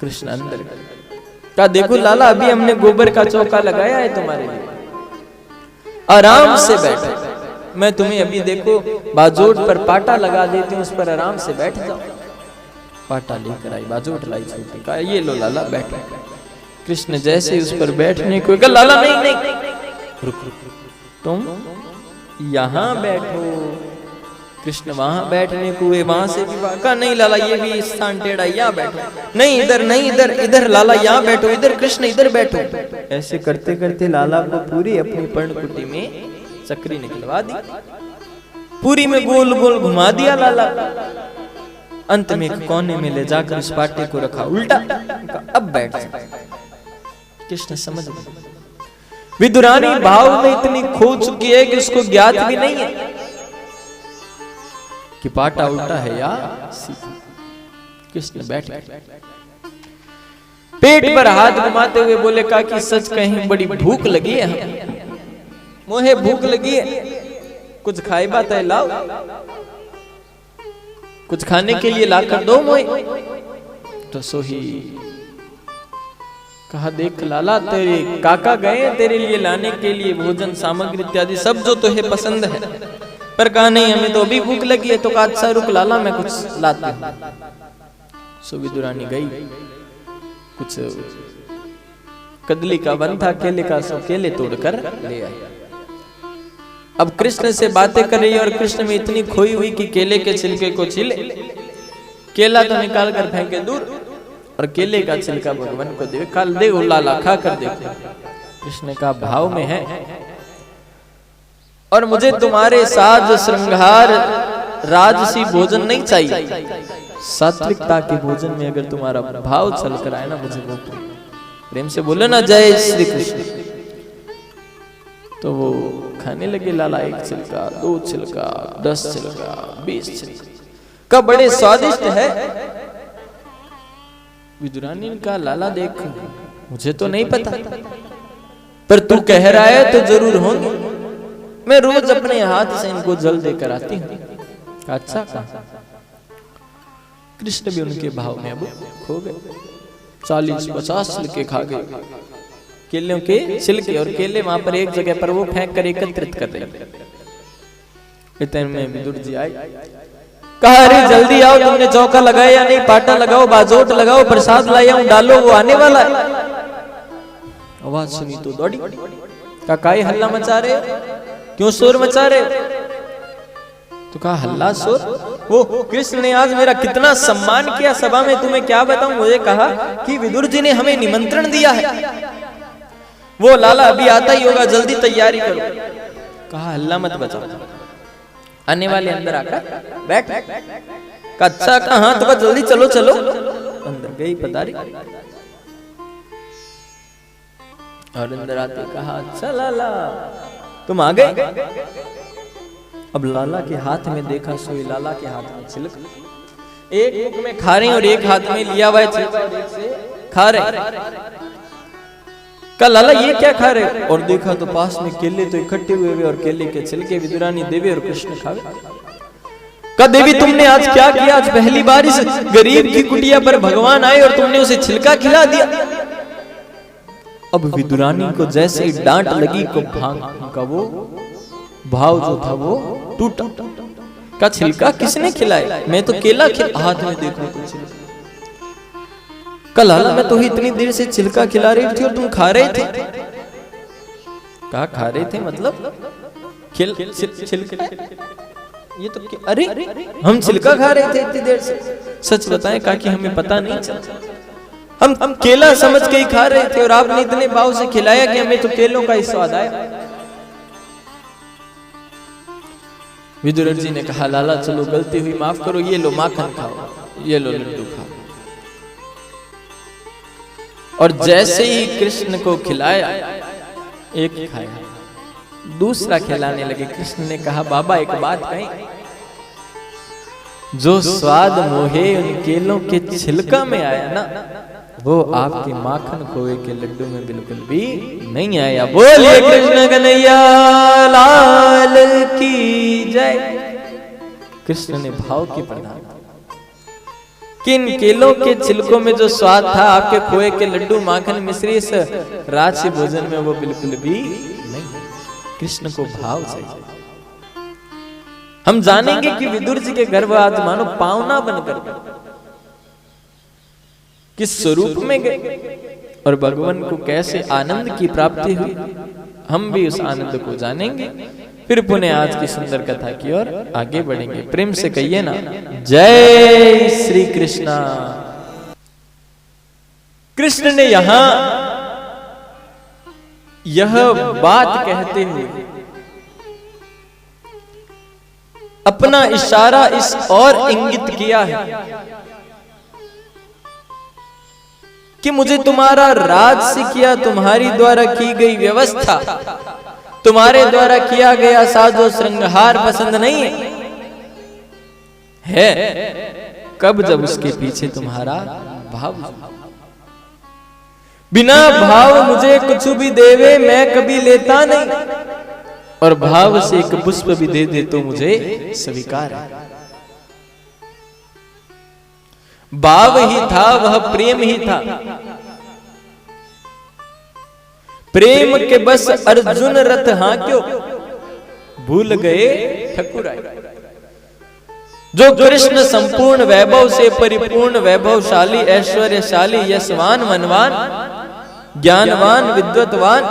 कृष्ण अंदर कहा देखो लाला, अभी हमने गोबर का चौका लगाया है तुम्हारे लिए, आराम से बैठो। मैं तुम्हें अभी देखो बाजोट पर पाटा लगा देती हूँ, उस पर आराम से बैठ जाओ। पाटा लेकर आई, बाजोट लाई छोटी, कहा ये लो लाला बैठो। कृष्ण जैसे उस पर बैठने को कहा, लाला नहीं नहीं रुक, तुम यहां बैठो। कृष्ण वहां बैठने को हुए, वहां से भी कहा नहीं लाला ये भी स्थान टेढ़ा, यहाँ बैठो। नहीं इधर, नहीं इधर, इधर लाला यहाँ बैठो, इधर कृष्ण इधर बैठो। ऐसे करते करते लाला को पूरी अपनी पर्णकुटी में चक्री निकलवा दी, पूरी में गोल गोल घुमा दिया लाला। अंत में एक कोने में ले जाकर उस पाटे को रखा उल्टा, अब बैठ। कृष्ण समझ गए, विदुरानी भाव में इतनी खो चुकी है कि उसको ज्ञात भी नहीं है कि पाटा उल्टा है या सीधा। कृष्ण बैठ गए, पेट पर हाथ घुमाते हुए बोले कहा कि सच कहीं बड़ी भूख लगी है, मोहे भूख लगी है, कुछ खाए बात है लाओ, कुछ खाने के लिए लाकर दो मोहे। तो सोही कहा देख लाला, तेरे काका गए तेरे लिए लाने के लिए भोजन सामग्री इत्यादि सब जो तो है पसंद है, पर कहा नहीं हमें तो अभी भूख लगी है। तो कहा अच्छा रुक लाला मैं कुछ लाती हूँ। सो विदुरानी गई, कुछ कदली का वन था, केले का, सो केले तोड़कर ले आई। अब कृष्ण से बातें कर रही है और कृष्ण में इतनी खोई हुई कि केले के छिलके को छीले, केला तो निकाल कर फेंके दूर और केले का छिलका भगवान को दे, काल दे लाला खा कर देखो। कृष्ण का भाव में है, और मुझे तुम्हारे साज श्रृंगार राजसी भोजन नहीं चाहिए, सात्विकता के भोजन में अगर तुम्हारा भाव चल कर आए ना, मुझे वो प्रेम से बोले ना जय श्री कृष्ण। तो वो खाने लगे लाला, एक छिलका, दो छिलका, 10 छिलका, 20 छिलका, का बड़े स्वादिष्ट है। विदुरानी ने कहा लाला देख मुझे तो नहीं पता, पर तू कह रहा है तो जरूर होंगे, मैं रोज अपने हाथ से इनको जल देकर आती हूँ। अच्छा कहा। कृष्ण भी उनके भाव में अब खो गए, 40-50 छिलके खा गए, केलों के छिलके, और केले वहां पर एक जगह पर वो फेंक कर एकत्रित कर रहे। इतने में विदुर जी आए, कहा अरे जल्दी आओ, तुमने चौका लगाया या नहीं, पाटा लगाओ, बाजोट लगाओ, प्रसाद लाया हूं डालो, वो आने वाला है। आवाज सुनी तो दौड़ी, कहा काहे हल्ला मचा रहे हो, क्यों शोर मचा रहे हो? तो कहा हल्ला शोर, वो कृष्ण ने आज मेरा कितना सम्मान किया सभा में, तुम्हें क्या बताऊं। मुझे कहा कि विदुर जी ने हमें निमंत्रण दिया है, वो लाला अभी आता ही होगा, जल्दी तैयारी करो। कहा हल्ला मत बचाओ, आने वाले अंदर आकर बैठ। अच्छा कहा, तो जल्दी चलो चलो। अंदर गई पधारी, और अंदर आते कहा अच्छा लाला तुम आ गए। अब लाला के हाथ में देखा, सोई लाला के हाथ में छिलका, एक मुख में खा रहे और एक हाथ में लिया हुआ है छिलका, एक से खा रहे। कहा लाला ये क्या खा रहे? और देखा तो पास में केले तो इकट्ठे हुए और केले के छिलके विदुरानी देवी और कृष्ण खावे। कहा देवी तुमने आज क्या किया, आज पहली बार इस गरीब की कुटिया पर भगवान आए और तुमने उसे छिलका खिला दिया। अब विदुरानी को जैसे ही डांट लगी को भांग का वो भाव जो था वो टूटा। का छिलका किसने खिलाया? मैं तो केला हाथ में देखो तो छिलका। कल लाला मैं तो ही इतनी देर से छिलका खिला रही थी और तुम खा रहे थे। कहा खा रहे थे मतलब छिलका? ये तो अरे हम छिलका खा रहे थे इतनी देर से। सच बताएं कहा कि हमें पता नहीं चला, हम केला समझ के ही खा रहे थे और आपने इतने भाव से खिलाया कि हमें तो केलों का ही स्वाद आया। विदुर जी ने कहा लाला चलो गलती हुई माफ करो, ये लो माखन खाओ, ये लो लड्डू खाओ। और जैसे ही कृष्ण को खिलाया, एक खाया, दूसरा खिलाने लगे। कृष्ण ने कहा बाबा एक बात कहें, जो स्वाद मोहे उन केलों के छिलका में आया ना, वो आपके माखन खोए के लड्डू में बिल्कुल भी नहीं आया। बोलिए कृष्ण कन्हैया लाल की जय। कृष्ण ने भाव की प्रधान, कि इन केलों के छिलकों में जो स्वाद था आपके खोए के लड्डू माखन मिश्री इस राजसी भोजन में वो बिल्कुल भी नहीं। कृष्ण को भाव चाहिए। हम जानेंगे कि विदुर जी के गर्भ आज मानो पावना बनकर किस स्वरूप में गए और भगवान को कैसे आनंद की प्राप्ति हुई, हम भी उस आनंद को जानेंगे। फिर पुनः आज की सुंदर कथा की ओर आगे बढ़ेंगे। प्रेम से कहिए ना, जय श्री कृष्णा। कृष्ण ने यहां यह बात कहते हुए अपना इशारा इस और इंगित किया है कि मुझे तुम्हारा राज से किया, तुम्हारी द्वारा की गई व्यवस्था, तुम्हारे द्वारा किया गया साजो श्रृंगार पसंद नहीं है। कब? जब उसके पीछे तुम्हारा भाव। बिना भाव मुझे कुछ भी देवे मैं कभी लेता नहीं, और भाव से एक पुष्प भी दे दे तो मुझे स्वीकार है। भाव ही था, वह प्रेम ही था। प्रेम के बस अर्जुन रथ हाँ क्यों भूल गए ठकुराई। जो कृष्ण संपूर्ण वैभव से परिपूर्ण, वैभवशाली, ऐश्वर्यशाली, यशवान, मनवान, ज्ञानवान, विद्वतवान,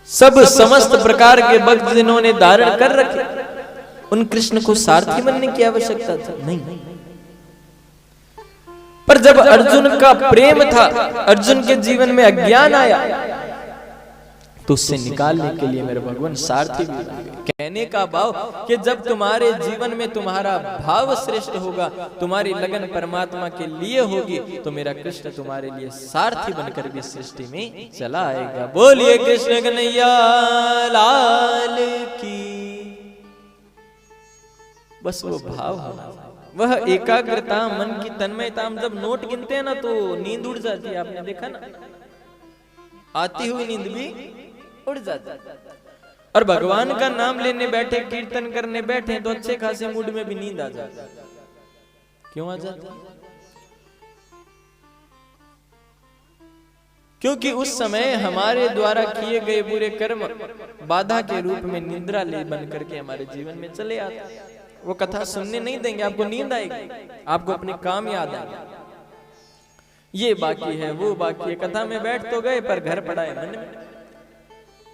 सब समस्त प्रकार के भक्त जिन्होंने धारण कर रखे, उन कृष्ण को सारथी बनने की आवश्यकता था नहीं। पर जब अर्जुन का प्रेम था, अर्जुन के जीवन में अज्ञान आया, तो उससे निकालने के लिए मेरे भगवान सारथी भी बन गए। कहने का भाव कि जब तुम्हारे जीवन में तुम्हारा भाव श्रेष्ठ होगा, तुम्हारी लगन परमात्मा के लिए होगी, तो मेरा कृष्ण तुम्हारे लिए सारथी बनकर भी सृष्टि में चला आएगा। बोलिए कृष्ण कन्हैया लाल की। बस वो भाव होना, वह एकाग्रता, मन की तन्मयता। हम जब नोट गिनते हैं ना तो नींद उड़ जाती है, आपने देखा ना, आती हुई नींद भी उड़ जाती है। और भगवान का नाम लेने बैठे, कीर्तन करने बैठे तो अच्छे खासे मूड में भी नींद आ जाती है। क्यों आ जाती है? क्योंकि उस समय हमारे द्वारा किए गए बुरे कर्म बाधा के रूप में निद्रा ले बन करके हमारे जीवन में चले आते हैं। वो कथा सुनने नहीं देंगे, आपको नींद आएगी, आपको अपने काम याद आएंगे, ये बाकी है, वो बाकी है। कथा में बैठ तो गए पर घर पड़ा है मन में,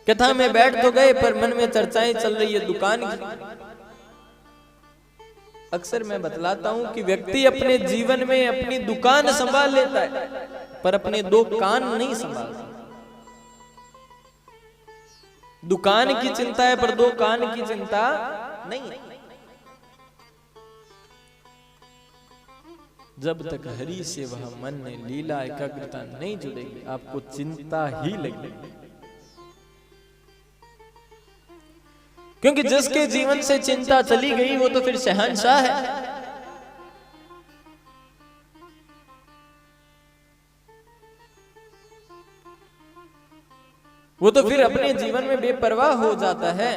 कथा में बैठ तो गए पर मन में चर्चाएं चल रही है दुकान की। अक्सर मैं बतलाता हूं कि व्यक्ति अपने जीवन में अपनी दुकान संभाल लेता है, पर अपने दो कान नहीं संभालता। दुकान की चिंता है पर दो कान की चिंता नहीं। जब तक हरि से वह मन में लीला एकाग्रता नहीं जुड़ेगी, आपको चिंता ही लगेगी। क्योंकि जिसके जीवन से चिंता चली गई वो तो फिर शहंशाह है। वो तो फिर अपने जीवन में बेपरवाह हो जाता है।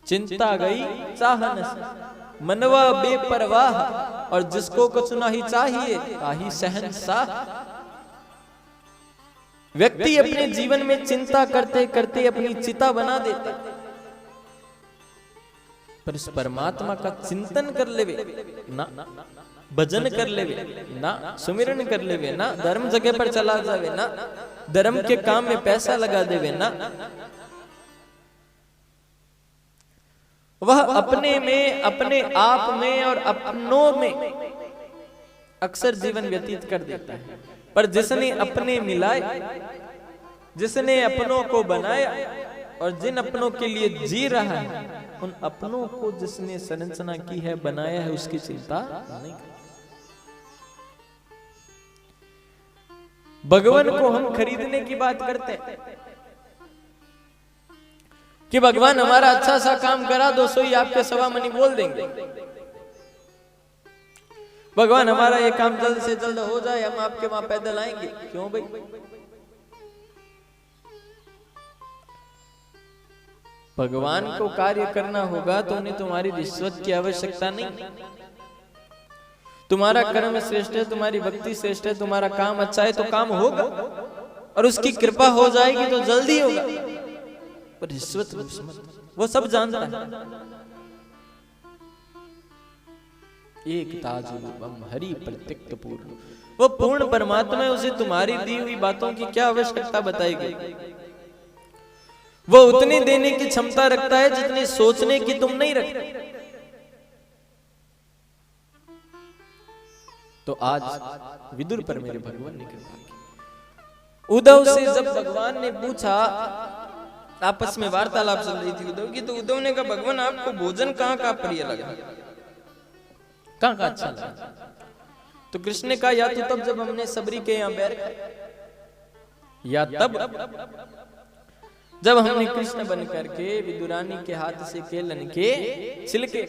चिंता गई चाहन से, मनवा बेपरवाह, और जिसको कुछ नहीं चाहिए ताही शहंशाह। व्यक्ति अपने जीवन में चिंता करते करते अपनी चिता बना देता, पर उस परमात्मा का चिंतन कर लेवे ना, भजन कर लेवे ना, सुमिरन कर लेवे ना, धर्म जगह पर चला जावे ना, धर्म के काम में पैसा लगा देवे ना, वह अपने में, अपने आप में और अपनों में अक्सर जीवन व्यतीत कर देता है। पर जिसने अपने मिलाए, जिसने अपनों को बनाया और जिन अपनों के लिए जी रहा है, उन अपनों को जिसने संरचना की है, बनाया है, उसकी चिंता नहीं करता। भगवान को हम खरीदने की बात करते हैं कि भगवान हमारा अच्छा सा काम करा दो, सोई आपके सवा मनी बोल देंगे। भगवान हमारा ये काम जल्द से जल्द हो जाए, हम आपके वहां पैदल आएंगे। क्यों भाई? भगवान को कार्य करना होगा तो उन्हें तुम्हारी रिश्वत की आवश्यकता नहीं। तुम्हारा कर्म श्रेष्ठ है, तुम्हारी भक्ति श्रेष्ठ है, तुम्हारा काम अच्छा है तो काम होगा और उसकी कृपा हो जाएगी तो जल्दी होगा। पर रिश्वत वो सब जानता है। एक ताजुबम हरि प्रत्यक्त पूर्ण, वो पूर्ण परमात्मा है, उसे तुम्हारी दी हुई बातों की क्या आवश्यकता बताएगी। वो उतनी देने की क्षमता रखता है जितनी सोचने की तुम नहीं रखते। तो आज विदुर पर मेरे भगवान ने कृपा की। उद्धव से जब भगवान ने पूछा, आपस में वार्तालाप चल रही थी उद्धव की, तो उद्धव ने कहा भगवान आपको भोजन कहाँ का प्रिय लगा, कहाँ का अच्छा लगा। तो कृष्ण ने कहा या तो तब जब हमने सबरी के यहाँ बैर खाया, या तब जब हमने कृष्ण बन करके विदुरानी के हाथ से केलन के छिलके।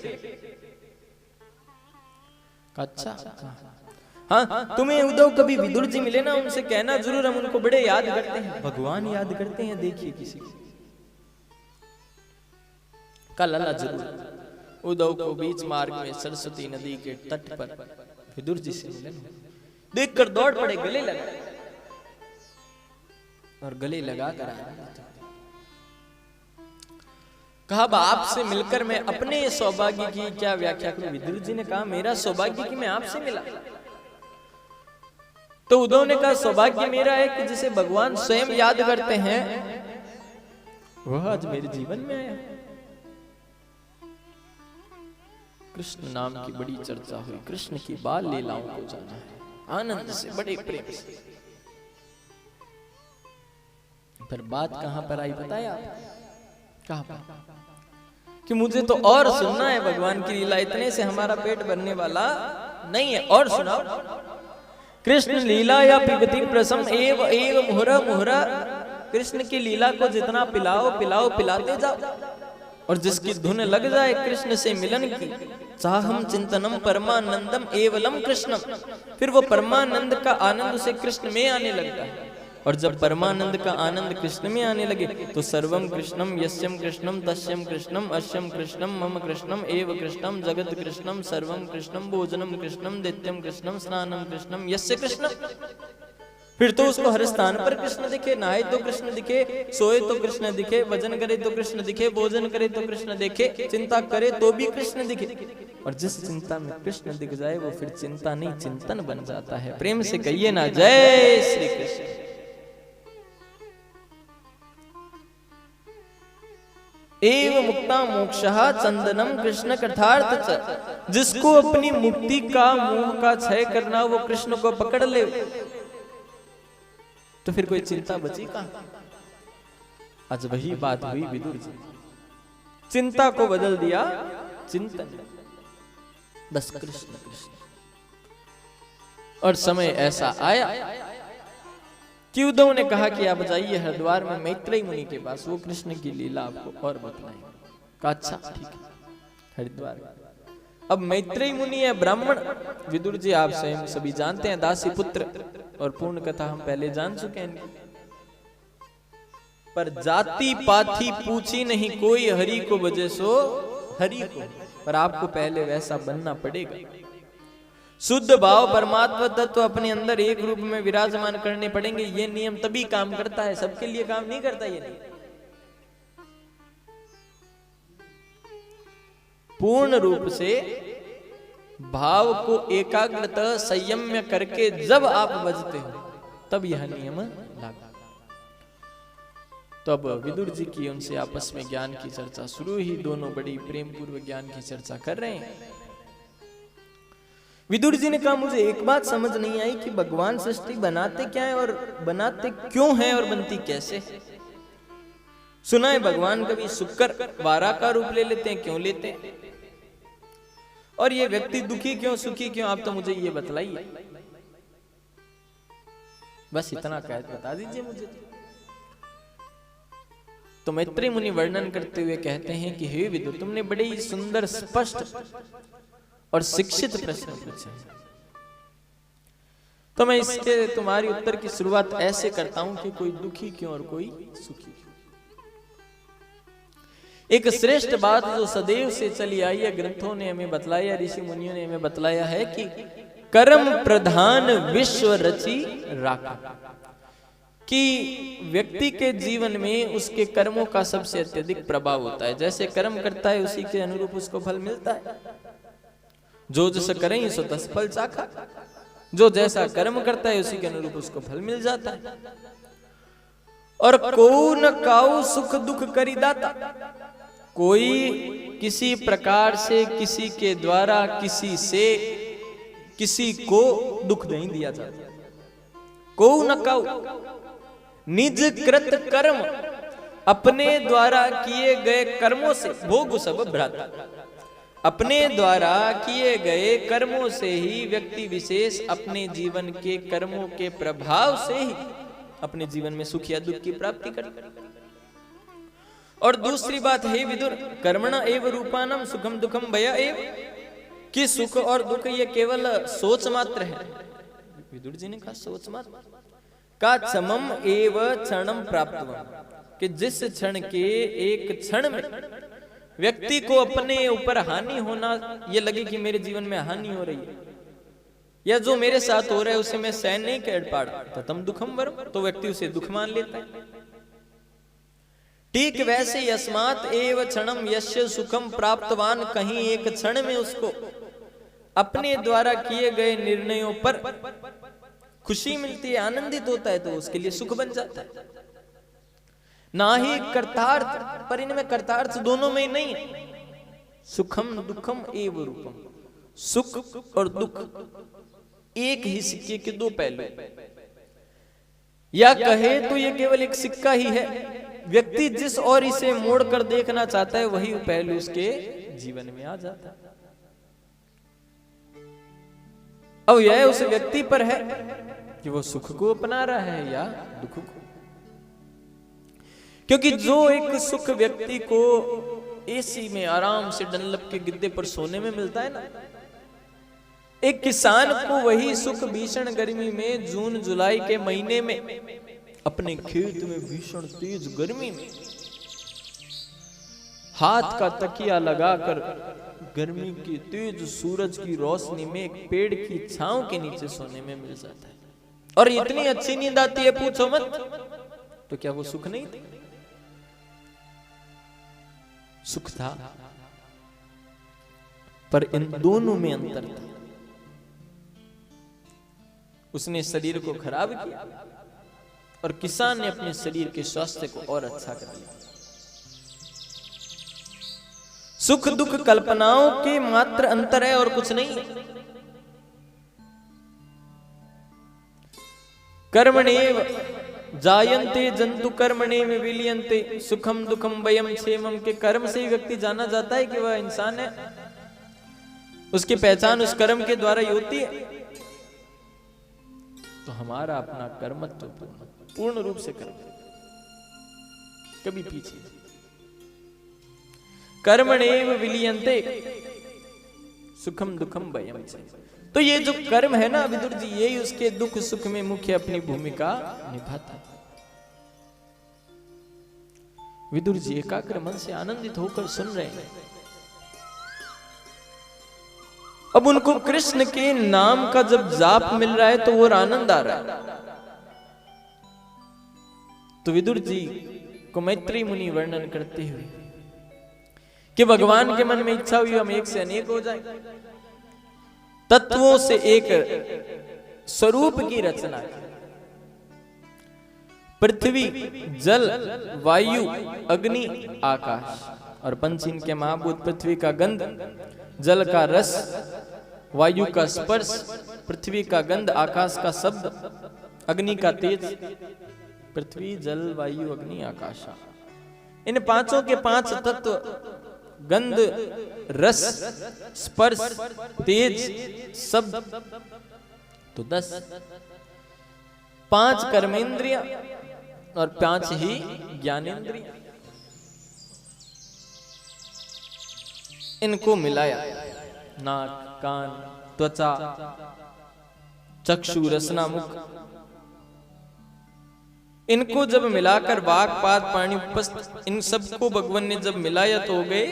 अच्छा हाँ, तुम्हें उद्धव कभी विदुर जी मिले ना, उनसे कहना जरूर हम उनको बड़े याद करते हैं, भगवान याद करते हैं। देखिए किसी का लला जरूर उद्धव को बीच मार्ग में सरस्वती नदी के तट पर विदुर जी से मिले, देखकर दौड़ पड़े, गले लगा और गले लगा कर कहा आपसे मिलकर मैं अपने सौभाग्य की क्या व्याख्या करूं। विदुर जी ने कहा मेरा सौभाग्य कि मैं आपसे मिला। तो उद्धव ने कहा सौभाग्य मेरा है कि जिसे भगवान स्वयं याद करते हैं वह आज मेरे जीवन में आया। कृष्ण नाम की बड़ी चर्चा हुई, कृष्ण की बाल लीलाओं को जाना है आनंद से, बड़े प्रेम से। पर बात कहां पर आई पता है आप? कहां पर? कि मुझे तो और सुनना है भगवान की लीला, इतने से हमारा पेट भरने वाला नहीं है, और सुनाओ। कृष्ण लीला या पिबती प्रसम एव एव मुहरा मुहरा, कृष्ण की लीला को जितना पिलाओ पिलाओ पिलाते जाओ, और जिसकी धुन लग जाए कृष्ण से मिलन की, चाहम चिंतनम परमानंदम एवलम कृष्णम, फिर वो परमानंद का आनंद उसे कृष्ण में आने लगता है। और जब परमानंद का आनंद कृष्ण में आने लगे तो सर्वम कृष्णम यस्यम कृष्णम तस्यम कृष्णम अश्यम कृष्णम मम कृष्णम एव कृष्णम जगत कृष्णम सर्वम कृष्णम भोजनम कृष्णम नित्यम कृष्णम स्नानम कृष्णम यस्य कृष्णम। फिर तो उसको हर स्थान पर कृष्ण दिखे, नहाए तो कृष्ण दिखे, सोए तो कृष्ण दिखे, भजन करे तो कृष्ण दिखे, भोजन करे तो कृष्ण दिखे, चिंता करे तो भी कृष्ण दिखे। और जिस चिंता में कृष्ण दिख जाए वो फिर चिंता नहीं चिंतन बन जाता है। प्रेम से कहिए ना जय श्री कृष्ण। एव मुक्ता मोक्षः चंदनम कृष्ण कथार्थ च, जिसको अपनी मुक्ति का मोह का क्षय करना वो कृष्ण को पकड़ ले तो फिर कोई चिंता बची कहां। आज वही बात हुई विदुर जी, चिंता को बदल दिया चिंतन, बस कृष्ण कृष्ण। और समय ऐसा आया कि उद्धव ने कहा कि आप जाइए हरिद्वार में मैत्रेय मुनि के पास, वो कृष्ण की लीला आपको और बतलाएंगे। कहा अच्छा ठीक है, हरिद्वार। अब मैत्रेय मुनि है ब्राह्मण, विदुर जी आप स्वयं सभी जानते हैं, दासी पुत्र, और पूर्ण कथा हम पहले जान चुके हैं। पर जाति पाथी पूछी नहीं कोई, हरि को बजे सो हरि को, पर आपको पहले वैसा बनना पड़ेगा। शुद्ध भाव परमात्मा तत्व अपने अंदर एक रूप में विराजमान करने पड़ेंगे। ये नियम तभी काम करता है, सबके लिए काम नहीं करता ये नियम। पूर्ण रूप से भाव को एकाग्रता संयम्य करके जब आप बजते हो तब यह नियम लागू। तो अब विदुर जी की उनसे आपस में ज्ञान की चर्चा शुरू ही, दोनों बड़ी प्रेम पूर्वक ज्ञान की चर्चा कर रहे हैं। विदुर जी ने कहा मुझे एक बात समझ नहीं आई कि भगवान सृष्टि बनाते क्या है और बनाते क्यों है और बनती कैसे। सुना है भगवान कभी शुक्र वारा का रूप ले लेते हैं, क्यों लेते हैं, और ये व्यक्ति दुखी क्यों सुखी क्यों, आप तो मुझे ये बतलाइए। बस इतना कह बता दीजिए मुझे। तो मैत्रेय मुनि वर्णन करते हुए कहते हैं कि हे विदुर, तुमने बड़े ही सुंदर स्पष्ट और शिक्षित प्रश्न पूछे। तो मैं इसके तुम्हारी उत्तर की शुरुआत ऐसे करता हूं कि कोई दुखी क्यों और कोई सुखी क्यों। एक श्रेष्ठ बात जो सदैव से चली आई है, ग्रंथों ने हमें बतलाया, ऋषि मुनियों ने हमें बतलाया है कि कर्म प्रधान विश्व रचि राखा, कि व्यक्ति के जीवन में उसके कर्मों का सबसे अत्यधिक प्रभाव होता है। जैसे कर्म करता है उसी के अनुरूप उसको फल मिलता है। जो जैसा करें सो तस फल चाखा, जो जैसा कर्म करता है उसी के अनुरूप उसको फल मिल जाता है। और को न काऊ सुख दुख करी दाता, कोई किसी प्रकार से किसी के द्वारा किसी से किसी को दुख नहीं दिया जाता। को न काऊ निज कृत कर्म, अपने द्वारा किए गए कर्मों से भोग सब भ्राता, अपने द्वारा किए गए कर्मों से ही व्यक्ति विशेष अपने जीवन के कर्मों के प्रभाव से ही अपने जीवन में सुख या दुख की प्राप्ति करे। और दूसरी बात है विदुर, कर्मणा एव रूपानम सुखम दुखम भय एव, कि सुख और दुख ये केवल सोच मात्र है। विदुर जी ने कहा सोच मात्र का समम एव क्षणम प्राप्तवम, कि जिस क्षण के एक क्षण में व्यक्ति को अपने ऊपर हानि होना ये लगे कि मेरे जीवन में हानि हो रही है, या जो मेरे साथ हो रहा है उसे मैं सहन नहीं कर पा रहा, तो तम दुखम वरम, तो व्यक्ति उसे दुख मान लेता है। ठीक वैसे यस्मात् एव क्षणम यस्य सुखम प्राप्तवान, कहीं एक क्षण में उसको अपने द्वारा किए गए निर्णयों पर खुशी मिलती है, आनंदित होता है, तो उसके लिए सुख बन जाता है। ना ही कर्तार्थ, पर इनमें कर्तार्थ दोनों में ही नहीं है। सुखम दुखम एव रूपम, सुख और दुख एक ही सिक्के के दो पहलू, या कहे तो ये केवल एक सिक्का ही है। व्यक्ति जिस और इसे मोड़कर देखना चाहता है वही पहलू उसके जीवन में आ जाता है। अब यह उस व्यक्ति पर है कि वो सुख को अपना रहा है या दुख को, क्योंकि जो एक सुख व्यक्ति को एसी में आराम से डनलप के गिद्दे पर सोने में मिलता है ना, एक किसान को वही सुख भीषण गर्मी में जून जुलाई के महीने में अपने खेत में भीषण तेज गर्मी में हाथ का तकिया लगाकर गर्मी की तेज सूरज की रोशनी में एक पेड़ की छांव के नीचे सोने में मिल जाता है, और इतनी अच्छी नींद आती है पूछो मत। तो क्या वो सुख नहीं था? सुख था, पर इन दोनों में अंतर था। उसने शरीर को खराब किया और किसान ने अपने शरीर के स्वास्थ्य को और अच्छा कर लिया। सुख दुख कल्पनाओं के मात्र अंतर है और कुछ नहीं है। कर्मणेव जायन्ते जंतु कर्मणेव विलियन्ते सुखम दुखम भयम क्षेमम, के कर्म से ही व्यक्ति जाना जाता है कि वह इंसान है। उसकी पहचान उस कर्म के द्वारा ही होती है। तो हमारा अपना कर्मत्व पूर्ण रूप से कर्म, कभी पीछे। कर्मणेव विलियन्ते सुखम दुखम भयम, तो ये जो कर्म है ना विदुर जी, यही उसके दुख सुख में मुख्य अपनी भूमिका निभाता है। विदुर जी एकाग्र मन से आनंदित होकर सुन रहे हैं। अब उनको कृष्ण के नाम का जब जाप मिल रहा है तो वो आनंद आ रहा है। तो विदुर जी को मैत्री मुनि वर्णन करते हुए कि भगवान के मन में इच्छा हुई हम एक से अनेक हो जाए, तत्वों से एक स्वरूप की रचना की। पृथ्वी जल वायु अग्नि आकाश और पंच इनके महाभूत। पृथ्वी का गंध, जल का रस, वायु का स्पर्श, पृथ्वी का गंध, आकाश का शब्द, अग्नि का तेज। पृथ्वी जल वायु अग्नि आकाश, इन पांचों के पांच तत्व गंध रस स्पर्श तेज शब्द, तो 10। 5 कर्मेंद्रियां और 5 ही ज्ञानेंद्रियां, इनको मिलाया। नाक कान त्वचा चक्षु रसना मुख, इनको जब मिलाकर वाक पाद पाणी उपस्थ इन सबको भगवान ने जब मिलाया तो हो गए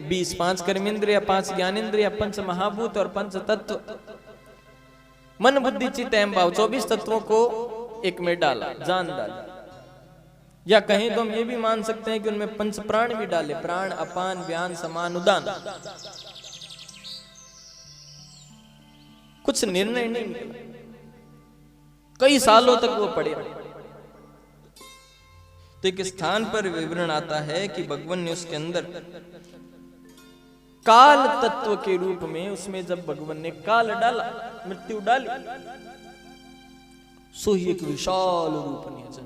20, 5 कर्मेंद्रिय, 5 ज्ञानेंद्रिय, 5 महाभूत और 5 तत्व, मन बुद्धि चित्त अहम भाव, 24 तत्वों को एक में डाला, जान डाला। या कहीं तो हम ये भी मान सकते हैं कि उनमें 5 प्राण भी डाले, प्राण, अपान, व्यान, समान, उदान। कुछ निर्णय नहीं निकला, कई सालों तक वो पड़े रहे। तो एक स्थान पर विवरण आता है कि भगवान ने उसके अंदर काल तत्व के रूप में, उसमें जब भगवान ने काल डाला, मृत्यु डाली, सो ही एक विशाल रूप नियोजन,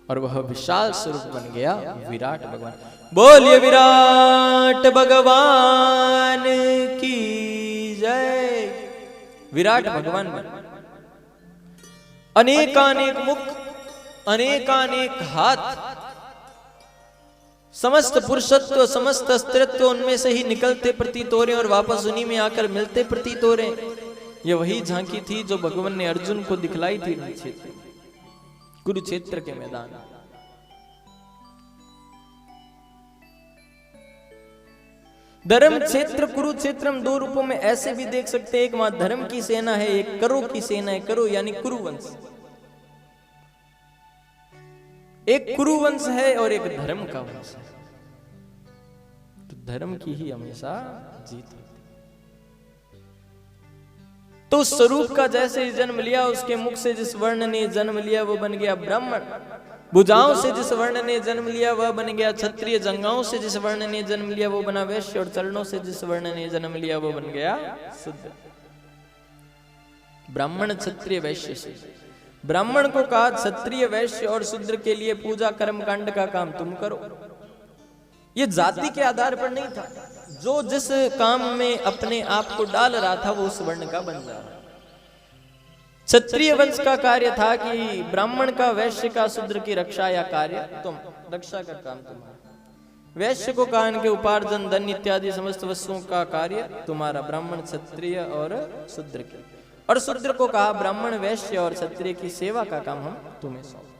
और वह विशाल स्वरूप बन गया विराट भगवान। बोलिए विराट भगवान की जय। विराट भगवान बन, अनेकानेक मुख, अनेकानेक हाथ, समस्त पुरुषत्व, समस्त अस्तित्व उनमें से ही निकलते प्रतीत हो रहे और वापस उन्हीं में आकर मिलते प्रतीत हो रहे। यह वही झांकी थी जो भगवान ने अर्जुन को दिखलाई थी कुरुक्षेत्र के मैदान। धर्म क्षेत्र कुरुक्षेत्र हम 2 रूपों में ऐसे भी देख सकते हैं, एक वहां धर्म की सेना है, एक करो की सेना है। करो यानी कुरुवंश, एक कुरुवंश है और एक धर्म का वंश है। तो धर्म की ही हमेशा जीत होती। तो उस स्वरूप का जैसे जन्म लिया, उसके मुख से जिस वर्ण ने जन्म लिया वो बन गया ब्राह्मण, भुजाओं से जिस वर्ण ने जन्म लिया वह बन गया क्षत्रिय, जंघाओं से जिस वर्ण ने जन्म लिया वो बना वैश्य, और चरणों से जिस वर्ण ने जन्म लिया वो बन गया शूद्र। ब्राह्मण, क्षत्रिय, वैश्य से ब्राह्मण को कहा क्षत्रिय, वैश्य और शूद्र के लिए पूजा कर्म कांड का काम तुम करो। ये जाति के आधार पर नहीं था, जो जिस काम में अपने आप को डाल रहा था वो उस वर्ण का बन जा रहा। क्षत्रिय वंश का कार्य था कि ब्राह्मण का, वैश्य का, शूद्र की रक्षा या कार्य तुम, रक्षा का काम तुम्हारा। वैश्य को कहा इनके उपार्जन, धन इत्यादि समस्त वस्तुओं का कार्य तुम्हारा, ब्राह्मण, क्षत्रिय और शूद्र के। और शूद्र को कहा ब्राह्मण, वैश्य और क्षत्रिय की सेवा का काम हम तुम्हें सौंपते।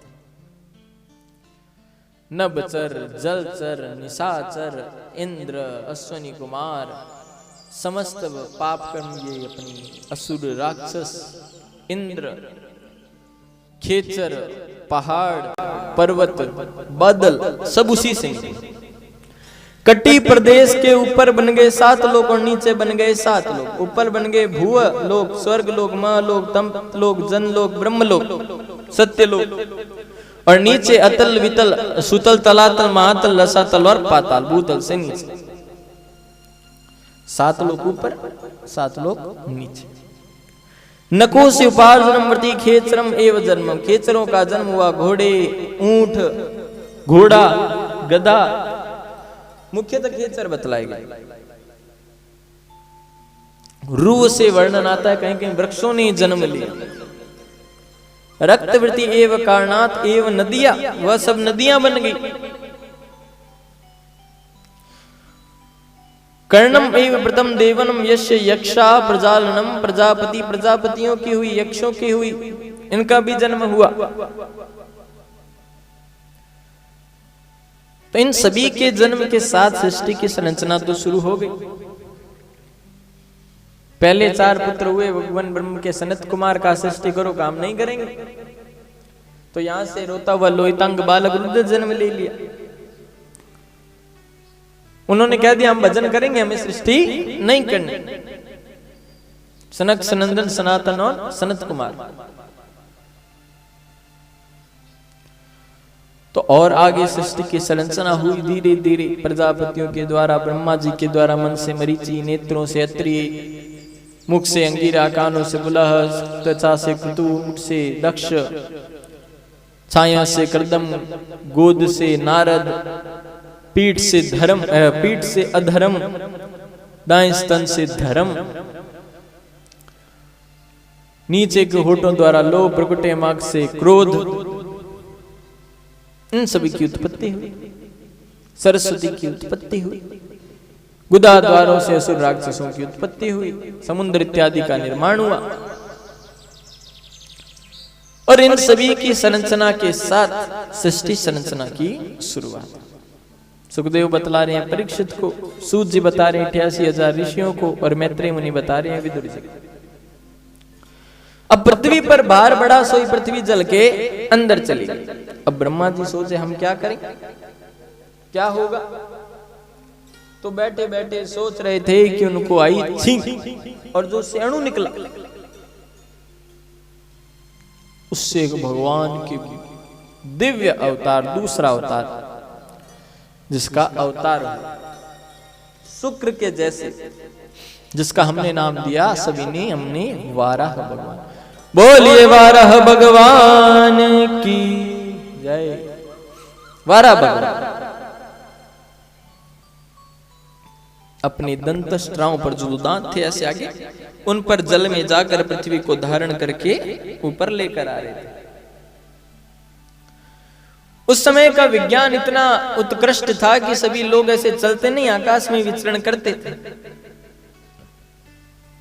नभचर, जलचर, निशाचर, इंद्र, अश्वनी कुमार, समस्त पाप कर्म ये अपनी असुर, राक्षस, इंद्र, खेचर, पहाड़, पर्वत, बादल सब उसी से। कटी प्रदेश के ऊपर बन गए 7 लोक और नीचे बन गए 7 लोक। ऊपर बन गए भूव लोक, स्वर्ग लोक, महलोक, तम लोक, जन लोक, ब्रह्म लोक, सत्य लोक, और नीचे अतल, वितल, सुतल, तलातल, महातल, रसातल और पाताल, भूतल से नीचे। 7 लोक ऊपर, 7 लोक नीचे। नको से उपार्जनम वर्ती खेचरम एव जन्मम। खेचरों का जन्म हुआ घोड़े, ऊंट, घोड़ा, गधा, मुख्यतः खेचर बतलाए गए। रू से वर्णन आता है, कहीं कहीं वृक्षों ने जन्म लिया। रक्तवृत्ति एव कारणात एव नदियां, वह सब नदियां बन गई। कर्णम एव प्रथम देवनम यस्य यक्षा प्रजालनम, प्रजापति प्रजापतियों की हुई, यक्षों की हुई, इनका भी जन्म हुआ। तो इन सभी के जन्म के साथ सृष्टि की संरचना तो शुरू हो गई। पहले 4 पुत्र हुए भगवान ब्रह्म के, सनत कुमार का सृष्टि करो, काम नहीं करेंगे। तो यहां से रोता हुआ लोहितांग बालक रुद्र जन्म ले लिया। उन्होंने कह दिया हम भजन करेंगे, हमें सृष्टि नहीं करनी। सनक, सनंदन, सनातन और सनत कुमार। तो और आगे सृष्टि की संरचना हुई धीरे धीरे प्रजापतियों के द्वारा, ब्रह्मा जी के द्वारा, मन से मरीचि, नेत्रों से अत्रि, मुख से अंगिरा, कानों से बुलह, त्वचा से क्रतु, मुख से दक्ष, छाया से कर्दम, गोद से नारद, पीठ से धर्म, पीठ से अधर्म, दाएं स्तन से धर्म, नीचे के होठों द्वारा लोभ, प्रकटे मार्ग से क्रोध, इन सभी की उत्पत्ति हुई। सरस्वती की उत्पत्ति हुई। गुदा द्वारों से असुर राक्षसों की उत्पत्ति हुई। समुद्र इत्यादि का निर्माण हुआ। और इन सभी की संरचना के साथ सृष्टि संरचना की शुरुआत। सुखदेव बतला रहे हैं परीक्षित को, सूत जी बता रहे हैं 88,000 ऋषियों को, और मैत्रेय मुनि बता रहे हैं विदुर जी। अब पृथ्वी पर भार बढ़ा, सोई पृथ्वी जल के अंदर चली गई। अब ब्रह्मा जी सोचे हम क्या करें, क्या होगा। तो बैठे बैठे सोच रहे थे कि उनको आई छींक, और जो से अणु निकला उससे भगवान के दिव्य अवतार, दूसरा अवतार, जिसका अवतार शुक्र के जैसे, जिसका हमने नाम दिया सभी ने, हमने वाराह भगवान। बोलिए वाराह भगवान की जय। वाराह भगवान अपने दंतस्त्राओं पर जो दांत थे ऐसे आगे, उन पर जल में जाकर पृथ्वी को धारण करके ऊपर लेकर आ रहे थे। उस समय का विज्ञान इतना उत्कृष्ट था कि सभी लोग ऐसे चलते नहीं, आकाश में विचरण करते थे,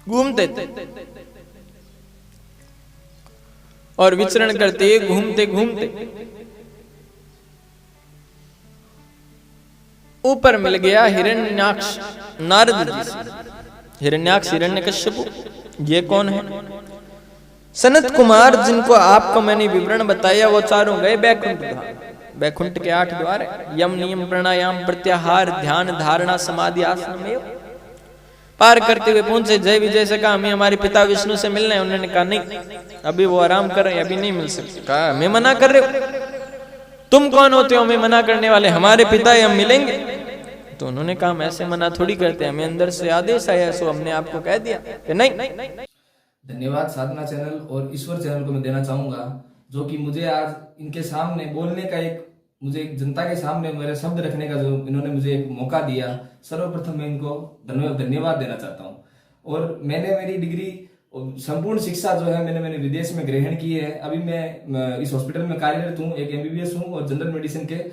घूमते थे, और विचरण करते घूमते घूमते ऊपर मिल गया हिरण्याक्ष नारद जी से। हिरण्याक्ष हिरण्यकश्यप, ये कौन है? सनत कुमार, जिनको आपको मैंने विवरण बताया, वो चारों गए बैकुंठ धाम। बैकुंठ के 8 द्वार है, यम नियम प्राणायाम प्रत्याहार ध्यान धारणा समाधि आसन में पार करते हुए पहुंचे। जय विजय से कहा हमें हमारे पिता विष्णु से मिलना है। उन्होंने कहा नहीं, अभी वो आराम कर रहे हैं, अभी नहीं मिल सकते। कहा मैं मना कर रहे हो, तुम कौन होते हो हमें मना करने वाले, हमारे पिता हम मिलेंगे। तो उन्होंने कहा हम ऐसे मना थोड़ी करते, हमें अंदर से आदेश आया, सो हमने आपको कह दिया कि नहीं। धन्यवाद साधना चैनल और ईश्वर चैनल को मैं देना चाहूंगा, जो कि मुझे आज इनके सामने बोलने का मुझे जनता के सामने मेरे शब्द रखने का जो इन्होंने मुझे एक मौका दिया। सर्वप्रथम मैं इनको धन्यवाद देना चाहता हूँ। और मैंने मेरी डिग्री, संपूर्ण शिक्षा जो है मैंने विदेश में ग्रहण की है। अभी मैं इस हॉस्पिटल में कार्यरत हूँ, एक MBBS हूँ और जनरल मेडिसिन के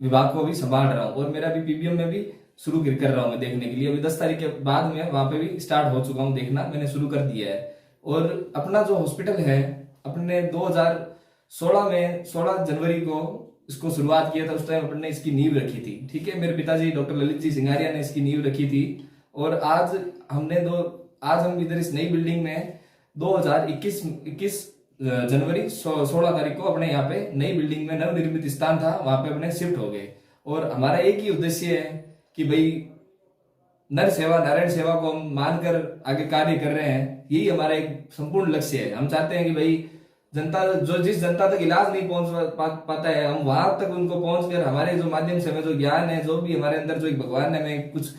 विभाग को भी संभाल रहा हूँ। और मेरा अभी PBM में भी शुरू कर रहा हूँ मैं देखने के लिए। अभी 10 तारीख के बाद में वहां पे भी स्टार्ट हो चुका हूँ देखना, मैंने शुरू कर दिया है। और अपना जो हॉस्पिटल है, अपने 2016 में 16 जनवरी को इसको शुरुआत किया था। उस टाइम अपने इसकी नींव रखी थी, ठीक है। मेरे पिताजी डॉक्टर ललित जी सिंगारिया ने इसकी नींव रखी थी। और आज हम इधर इस नई बिल्डिंग में 2021 जनवरी 16 तारीख को अपने यहाँ पे नई बिल्डिंग में नवनिर्मित स्थान था, वहां पे अपने शिफ्ट हो गए। और हमारा एक ही उद्देश्य है कि भाई नर सेवा नारायण सेवा को हम मानकर आगे कार्य कर रहे हैं। यही हमारा एक संपूर्ण लक्ष्य है। हम चाहते हैं कि भाई जनता, जिस जनता तक इलाज नहीं पहुंच पाता है, हम वहां तक उनको पहुंचकर हमारे जो माध्यम से हमें जो ज्ञान है, जो भी हमारे अंदर जो एक भगवान ने हमें कुछ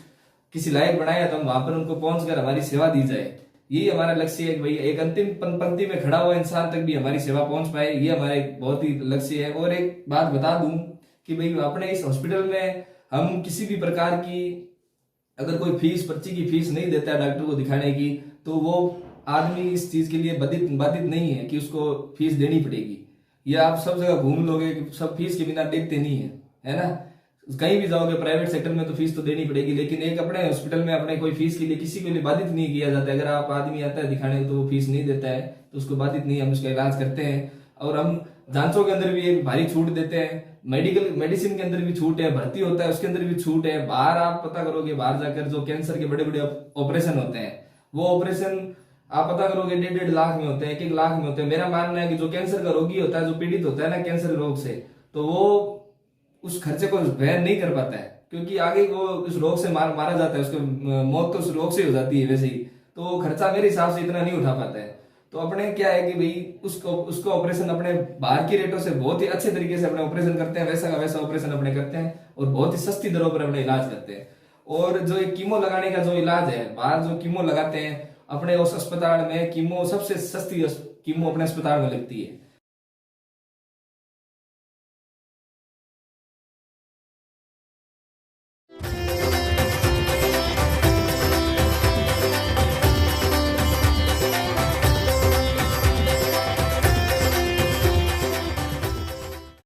किसी लायक बनाया, तो हम वहां पर उनको पहुंचकर हमारी सेवा दी जाए। यही हमारा लक्ष्य है कि भाई एक अंतिम पंक्ति में खड़ा हुआ इंसान तक भी हमारी सेवा पहुंच पाए। ये हमारा एक बहुत ही लक्ष्य है। और एक बात बता दूं कि भाई अपने इस हॉस्पिटल में हम किसी भी प्रकार की, अगर कोई फीस, पर्ची की फीस नहीं देता है डॉक्टर को दिखाने की, तो वो आदमी इस चीज के लिए बाधित नहीं है कि उसको फीस देनी पड़ेगी। या आप सब जगह घूम लोगे, सब फीस के बिना देखते नहीं है ना। कहीं भी जाओगे प्राइवेट सेक्टर में तो फीस तो देनी पड़ेगी, लेकिन एक अपने हॉस्पिटल में अपने कोई फीस के लिए किसी के लिए बाधित नहीं किया जाता है। अगर आप आदमी आता है दिखाने तो वो फीस नहीं देता है तो उसको बाधित नहीं, हम उसका इलाज करते हैं। और हम जांचों के अंदर भी एक भारी छूट देते हैं, मेडिसिन के अंदर भी छूट है, भर्ती होता है उसके अंदर भी छूट है। बाहर आप पता करोगे, बाहर जाकर जो कैंसर के बड़े बड़े ऑपरेशन होते हैं, वो ऑपरेशन आप पता करोगे 1.5 लाख में होते हैं, 1 लाख में होते हैं। मेरा मानना है कि जो कैंसर का रोगी होता है, जो पीड़ित होता है ना कैंसर रोग से, तो वो उस खर्चे को वहन नहीं कर पाता है, क्योंकि आगे वो उस रोग से मारा जाता है, उसकी मौत तो उस रोग से हो जाती है वैसे ही। तो वो खर्चा मेरे हिसाब से इतना नहीं उठा पाता है। तो अपने क्या है कि भाई उसको ऑपरेशन अपने बाहर के रेटों से बहुत ही अच्छे तरीके से अपने ऑपरेशन करते हैं, वैसा का वैसा ऑपरेशन अपने करते हैं और बहुत ही सस्ती दरों पर अपने इलाज करते हैं। और जो एक कीमो लगाने का जो इलाज है, बाहर जो कीमो लगाते हैं, अपने उस अस्पताल में कीमो सबसे सस्ती कीमो अपने अस्पताल में लगती है।